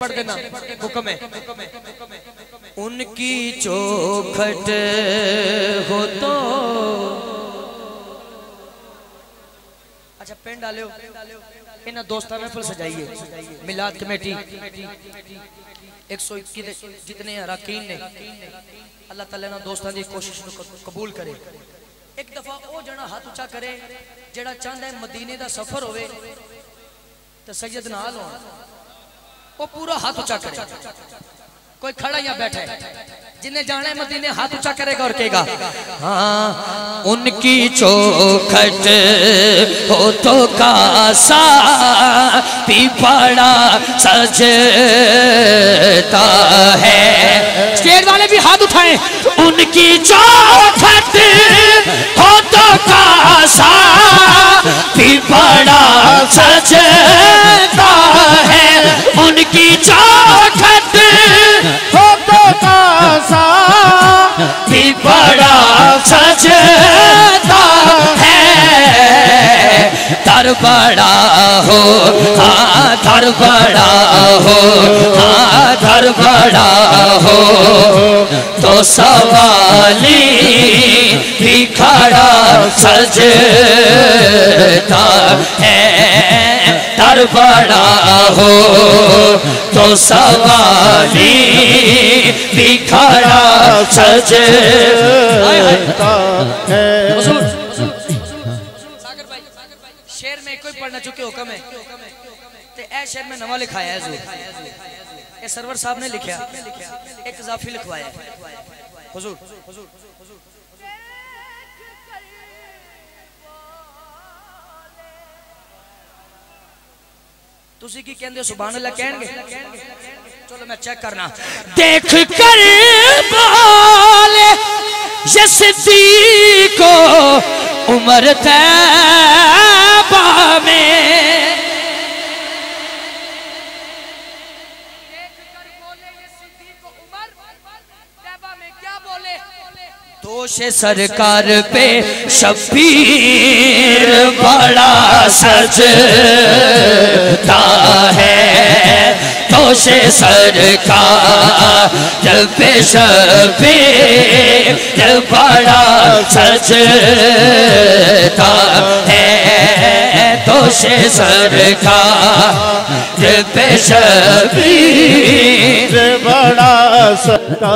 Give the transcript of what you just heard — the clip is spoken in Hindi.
पढ़ देना हुक्म है। उनकी चौखट हो तो अच्छा पेन डालो इन दोस्ता महफिल सजाइए। मिलाद कमेटी 121 जितने अरकान ने अल्लाह ताला ना दोस्तां दी कोशिश कबूल करे। एक दफा वो जना हाथ उचा करे जेड़ा चाहता है मदीने का सफर होवे तो सैयद नाल हो वो पूरा हाथ उचा करे। कोई खड़ा या बैठा है जिन्हें जाना है मदीने हाथ उचा करेगा और कहेगा हाँ उनकी चौखट हो तो कासा पिपड़ा सजता है। स्टेज वाले भी हाथ उठाएं। उनकी चौखट हो तो कासा पिपड़ा सजता है। उनकी चौखट हो तो कासा पिपड़ा सजता है। दर बड़ा हो हाँ दर बड़ा हो हाँ दर बड़ा हो तो सवाली भी खड़ा सजता है। दर बड़ा हो तो सवाली भी खड़ा सजता है। शेर में कोई पढ़ना चुके हुक्म है ते ए शेर में नवा लिखाया है। ये सरवर साहब ने लिखा एक इजाफी लिखवाया हुजूर। तुसी की कहंदे सुभान अल्लाह कहणगे। चलो मैं चेक करना। देख कर बोले ये सिद्दीक को उमर तैबा में दोष सरकार पे शबीर बड़ा सजता है। दोष सरकार पे शबीर बड़ा सजता है। दोष सरकार पे शबीर बड़ा सजता